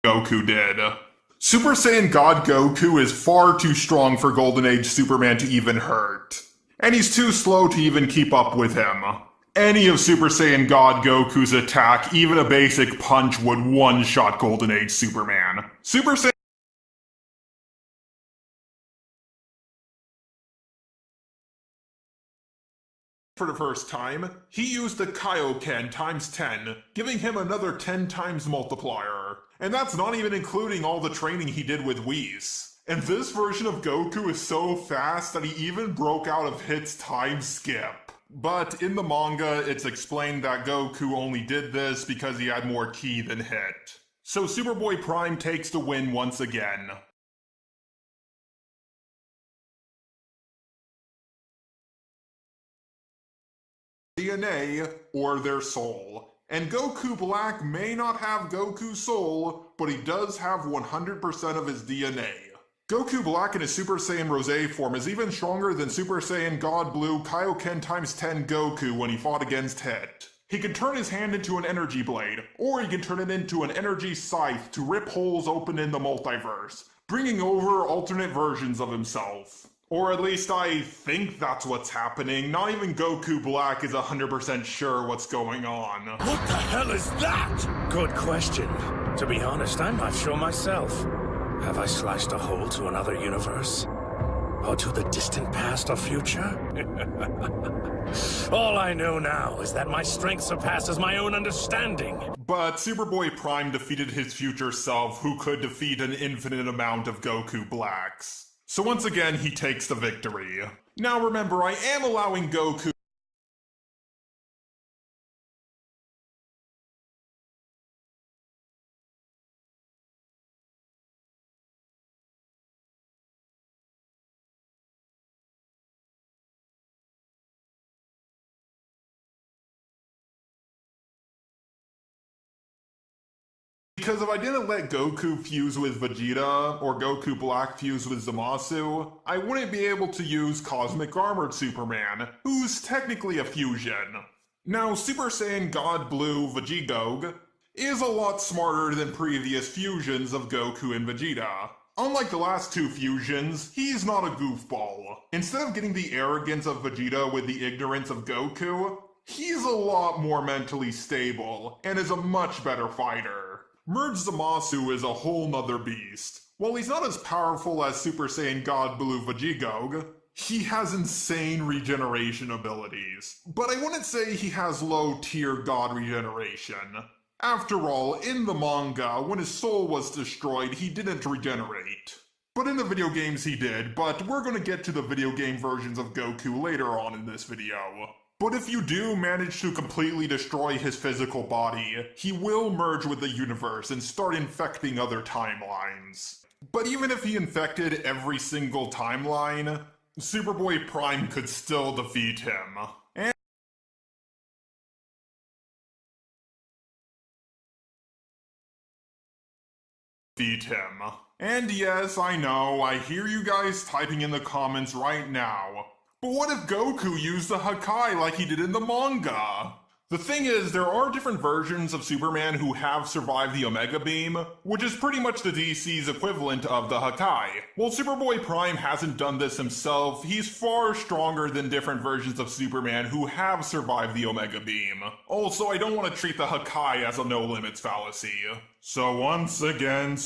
Goku did. Super Saiyan God Goku is far too strong for Golden Age Superman to even hurt. And he's too slow to even keep up with him. Any of Super Saiyan God Goku's attack, even a basic punch, would one-shot Golden Age Superman. Super Saiyan for the first time, he used the Kaioken times 10, giving him another 10 times multiplier. And that's not even including all the training he did with Whis. And this version of Goku is so fast that he even broke out of Hit's time skip. But in the manga, it's explained that Goku only did this because he had more ki than Hit. So Superboy Prime takes the win once again. DNA, or their soul. And Goku Black may not have Goku's soul, but he does have 100% of his DNA. Goku Black in his Super Saiyan Rosé form is even stronger than Super Saiyan God Blue Kaioken times 10 Goku when he fought against Hit. He can turn his hand into an energy blade, or he can turn it into an energy scythe to rip holes open in the multiverse, bringing over alternate versions of himself. Or at least I think that's what's happening. Not even Goku Black is 100% sure what's going on. What the hell is that? Good question. To be honest, I'm not sure myself. Have I sliced a hole to another universe? Or to the distant past or future? All I know now is that my strength surpasses my own understanding. But Superboy Prime defeated his future self, who could defeat an infinite amount of Goku Blacks. So once again, he takes the victory. Now remember, I am allowing Goku because if I didn't let Goku fuse with Vegeta, or Goku Black fuse with Zamasu, I wouldn't be able to use Cosmic Armored Superman, who's technically a fusion. Now, Super Saiyan God Blue Vegigog is a lot smarter than previous fusions of Goku and Vegeta. Unlike the last two fusions, he's not a goofball. Instead of getting the arrogance of Vegeta with the ignorance of Goku, he's a lot more mentally stable, and is a much better fighter. Merge Zamasu is a whole nother beast. While he's not as powerful as Super Saiyan God Blue Vegigog, he has insane regeneration abilities. But I wouldn't say he has low-tier god regeneration. After all, in the manga, when his soul was destroyed, he didn't regenerate. But in the video games he did, but we're gonna get to the video game versions of Goku later on in this video. But if you do manage to completely destroy his physical body, he will merge with the universe and start infecting other timelines. But even if he infected every single timeline, Superboy Prime could still defeat him. And yes, I know, I hear you guys typing in the comments right now. But what if Goku used the Hakai like he did in the manga? The thing is, there are different versions of Superman who have survived the Omega Beam, which is pretty much the DC's equivalent of the Hakai. While Superboy Prime hasn't done this himself, he's far stronger than different versions of Superman who have survived the Omega Beam. Also, I don't want to treat the Hakai as a no-limits fallacy. So once again,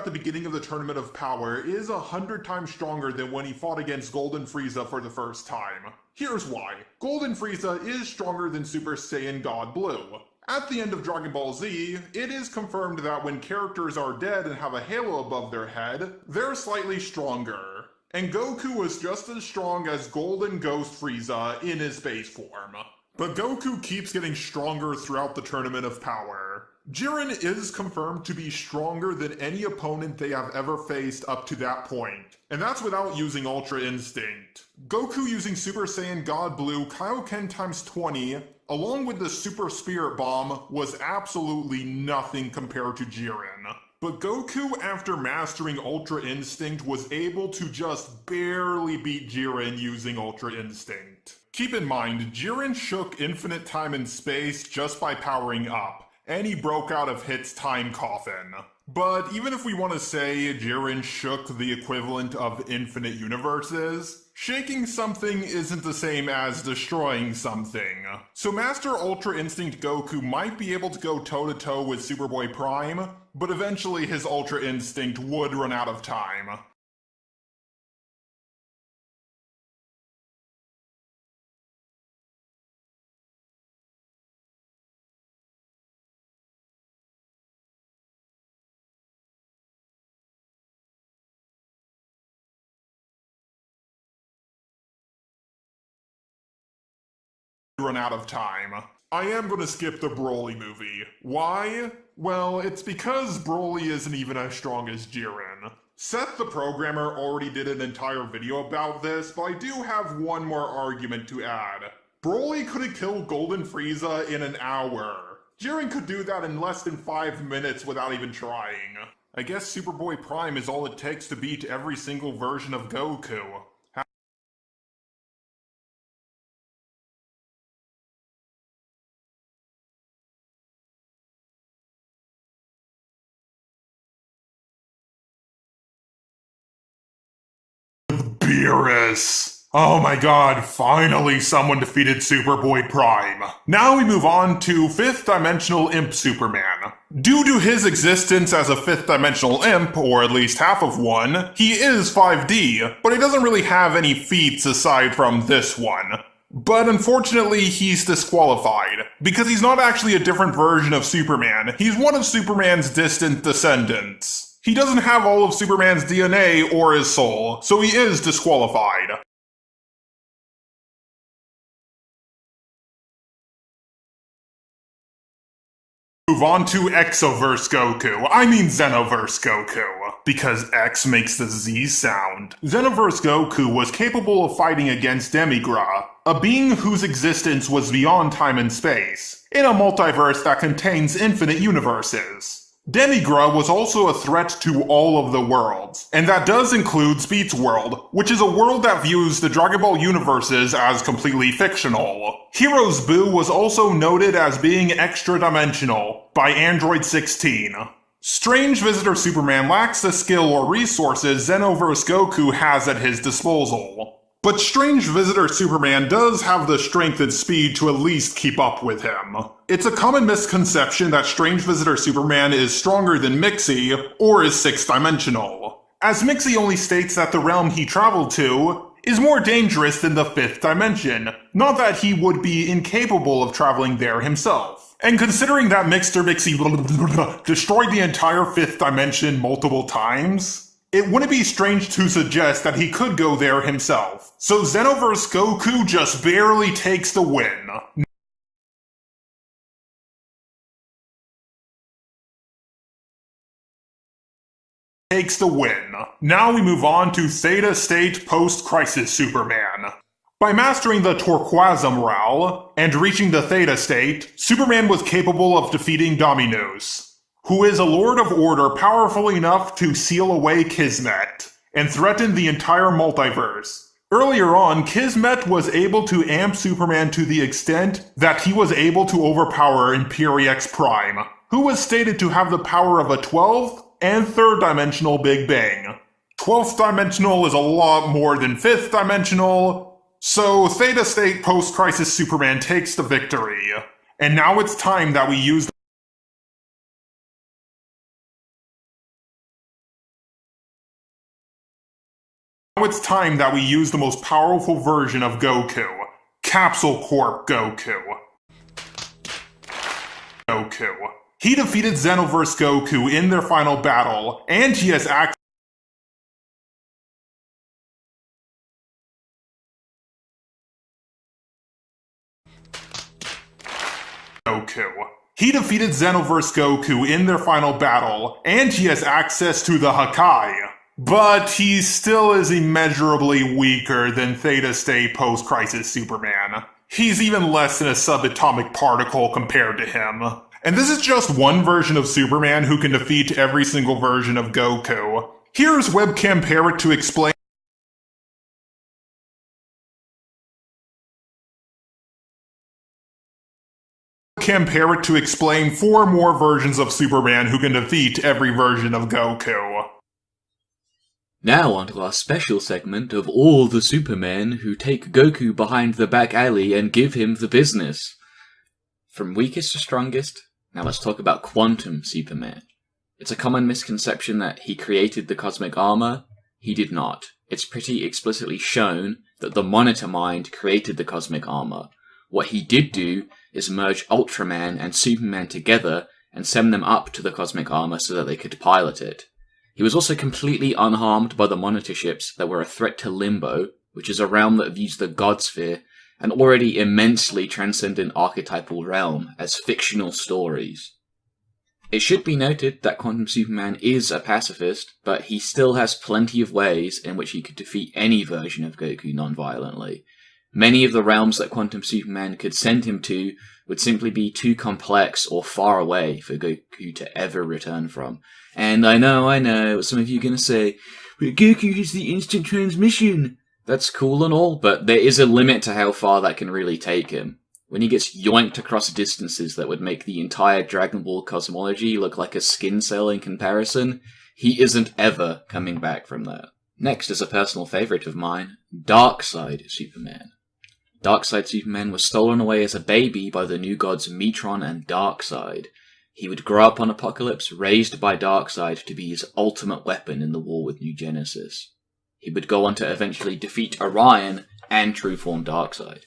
at the beginning of the Tournament of Power is 100 times stronger than when he fought against Golden Frieza for the first time. Here's why. Golden Frieza is stronger than Super Saiyan God Blue. At the end of Dragon Ball Z, it is confirmed that when characters are dead and have a halo above their head, they're slightly stronger. And Goku is just as strong as Golden Ghost Frieza in his base form. But Goku keeps getting stronger throughout the Tournament of Power. Jiren is confirmed to be stronger than any opponent they have ever faced up to that point, and that's without using Ultra Instinct. Goku using Super Saiyan God Blue Kaioken times 20, along with the Super Spirit Bomb, was absolutely nothing compared to Jiren. But Goku, after mastering Ultra Instinct, was able to just barely beat Jiren using Ultra Instinct. Keep in mind, Jiren shook infinite time and space just by powering up, and he broke out of Hit's time coffin. But even if we want to say Jiren shook the equivalent of infinite universes, shaking something isn't the same as destroying something. So Master Ultra Instinct Goku might be able to go toe-to-toe with Superboy Prime, but eventually his Ultra Instinct would run out of time. I am gonna skip the Broly movie. Why? Well, it's because Broly isn't even as strong as Jiren. Seth the programmer already did an entire video about this, but I do have one more argument to add. Broly could have killed Golden Frieza in an hour. Jiren could do that in less than 5 minutes without even trying. I guess Superboy Prime is all it takes to beat every single version of Goku. Beerus! Oh my god, finally someone defeated Superboy Prime. Now we move on to 5th Dimensional Imp Superman. Due to his existence as a 5th Dimensional Imp, or at least half of one, he is 5D, but he doesn't really have any feats aside from this one. But unfortunately, he's disqualified, because he's not actually a different version of Superman, he's one of Superman's distant descendants. He doesn't have all of Superman's DNA or his soul, so he is disqualified. Move on to Exoverse Goku. I mean Xenoverse Goku, because X makes the Z sound. Xenoverse Goku was capable of fighting against Demigra, a being whose existence was beyond time and space, in a multiverse that contains infinite universes. Demigra was also a threat to all of the worlds, and that does include Speed's world, which is a world that views the Dragon Ball universes as completely fictional. Heroes Boo was also noted as being extra-dimensional by Android 16. Strange Visitor Superman lacks the skill or resources Xenoverse Goku has at his disposal. But Strange Visitor Superman does have the strength and speed to at least keep up with him. It's a common misconception that Strange Visitor Superman is stronger than Mixie, or is 6th-dimensional, as Mixie only states that the realm he traveled to is more dangerous than the 5th dimension, not that he would be incapable of traveling there himself. And considering that Mixer Mixie destroyed the entire 5th dimension multiple times, it wouldn't be strange to suggest that he could go there himself. So Xenoverse Goku just barely takes the win. Now we move on to Theta State Post-Crisis Superman. By mastering the Turquoise Morale and reaching the Theta State, Superman was capable of defeating Dominus, who is a Lord of Order powerful enough to seal away Kismet and threaten the entire multiverse. Earlier on, Kismet was able to amp Superman to the extent that he was able to overpower Imperiex Prime, who was stated to have the power of a 12th and 3rd dimensional Big Bang. 12th dimensional is a lot more than 5th dimensional, so Theta State Post-Crisis Superman takes the victory. And now it's time that we use the most powerful version of Goku, Capsule Corp Goku. He defeated Xenoverse Goku in their final battle, and he has access to the Hakai. But he still is immeasurably weaker than Theta State Post-Crisis Superman. He's even less than a subatomic particle compared to him. And this is just one version of Superman who can defeat every single version of Goku. Here's Webcam Parrot to explain compare it to explain 4 more versions of Superman who can defeat every version of Goku. Now onto our special segment of all the Supermen who take Goku behind the back alley and give him the business. From weakest to strongest, now let's talk about Quantum Superman. It's a common misconception that he created the cosmic armor. He did not. It's pretty explicitly shown that the Monitor Mind created the cosmic armor. What he did do is merge Ultraman and Superman together and send them up to the cosmic armor so that they could pilot it. He was also completely unharmed by the Monitor ships that were a threat to Limbo, which is a realm that views the God Sphere, an already immensely transcendent archetypal realm, as fictional stories. It should be noted that Quantum Superman is a pacifist, but he still has plenty of ways in which he could defeat any version of Goku non-violently. Many of the realms that Quantum Superman could send him to would simply be too complex or far away for Goku to ever return from. And I know, some of you are going to say, but Goku has the instant transmission. That's cool and all, but there is a limit to how far that can really take him. When he gets yoinked across distances that would make the entire Dragon Ball cosmology look like a skin cell in comparison, he isn't ever coming back from that. Next is a personal favourite of mine, Darkseid Superman. Darkseid Superman was stolen away as a baby by the new gods Metron and Darkseid. He would grow up on Apokolips, raised by Darkseid to be his ultimate weapon in the war with New Genesis. He would go on to eventually defeat Orion and true form Darkseid.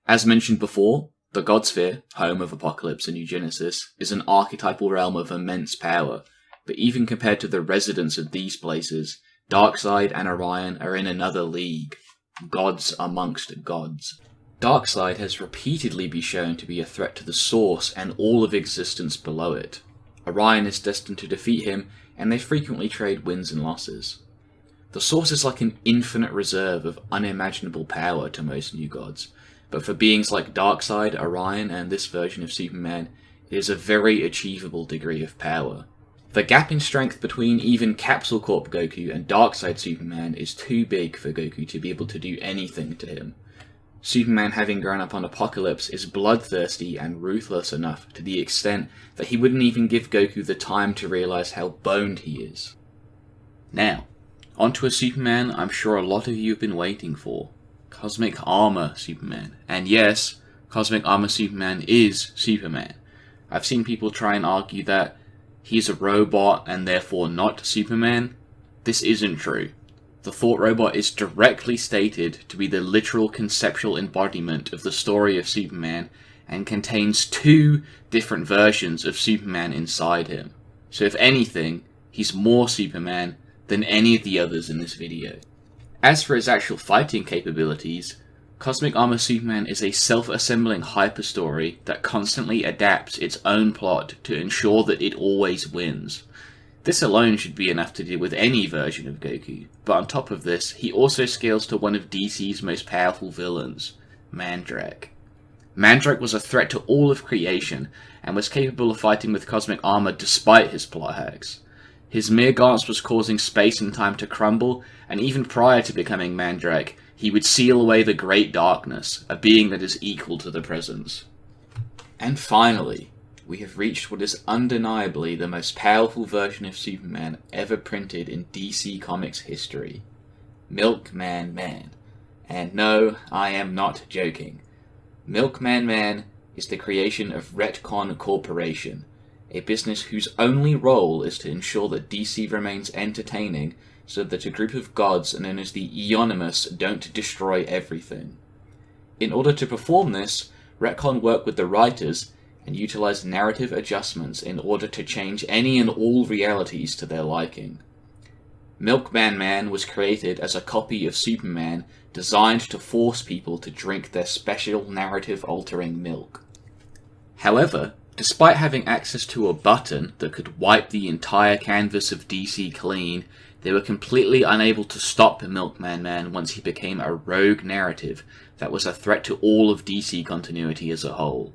As mentioned before, the God Sphere, home of Apokolips and New Genesis, is an archetypal realm of immense power, but even compared to the residents of these places, Darkseid and Orion are in another league. Gods amongst gods. Darkseid has repeatedly been shown to be a threat to the Source and all of existence below it. Orion is destined to defeat him, and they frequently trade wins and losses. The Source is like an infinite reserve of unimaginable power to most new gods, but for beings like Darkseid, Orion, and this version of Superman, it is a very achievable degree of power. The gap in strength between even Capsule Corp Goku and Darkseid Superman is too big for Goku to be able to do anything to him. Superman, having grown up on Apokolips, is bloodthirsty and ruthless enough to the extent that he wouldn't even give Goku the time to realize how boned he is. Now, onto a Superman I'm sure a lot of you have been waiting for. Cosmic Armor Superman. And yes, Cosmic Armor Superman is Superman. I've seen people try and argue that he's a robot and therefore not Superman. This isn't true. The Thought Robot is directly stated to be the literal conceptual embodiment of the story of Superman and contains 2 different versions of Superman inside him. So if anything, he's more Superman than any of the others in this video. As for his actual fighting capabilities, Cosmic Armor Superman is a self-assembling hyperstory that constantly adapts its own plot to ensure that it always wins. This alone should be enough to deal with any version of Goku, but on top of this, he also scales to one of DC's most powerful villains, Mandrake. Mandrake was a threat to all of creation, and was capable of fighting with cosmic armor despite his plot hacks. His mere glance was causing space and time to crumble, and even prior to becoming Mandrake, he would seal away the Great Darkness, a being that is equal to the Presence. And finally, we have reached what is undeniably the most powerful version of Superman ever printed in DC Comics history. Milkman Man. And no, I am not joking. Milkman Man is the creation of Retcon Corporation, a business whose only role is to ensure that DC remains entertaining so that a group of gods known as the Eonymous don't destroy everything. In order to perform this, Retcon work with the writers and utilize narrative adjustments in order to change any and all realities to their liking. Milkman Man was created as a copy of Superman designed to force people to drink their special narrative-altering milk. However, despite having access to a button that could wipe the entire canvas of DC clean, they were completely unable to stop Milkman Man once he became a rogue narrative that was a threat to all of DC continuity as a whole.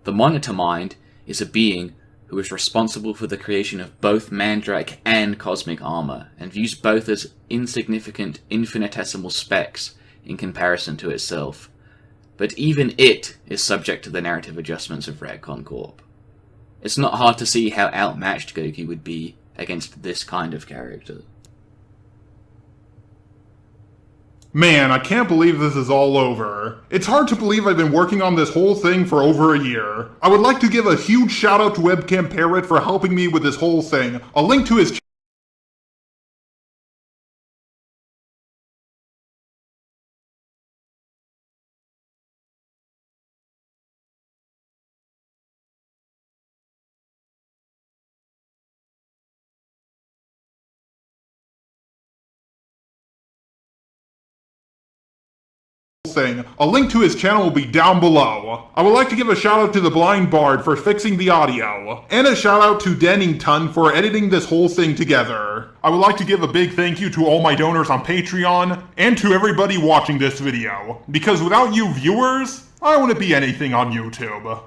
The Monitor Mind is a being who is responsible for the creation of both Mandrake and Cosmic Armor, and views both as insignificant infinitesimal specks in comparison to itself. but even it is subject to the narrative adjustments of Retcon Corp. It's not hard to see how outmatched Goku would be against this kind of character. Man, I can't believe this is all over. It's hard to believe I've been working on this whole thing for over a year. I would like to give a huge shout out to Webcam Parrot for helping me with this whole thing. A link to his channel will be down below. I would like to give a shout out to the Blind Bard for fixing the audio, and a shout out to Dennington for editing this whole thing together. I would like to give a big thank you to all my donors on Patreon, and to everybody watching this video, because without you viewers, I wouldn't be anything on YouTube.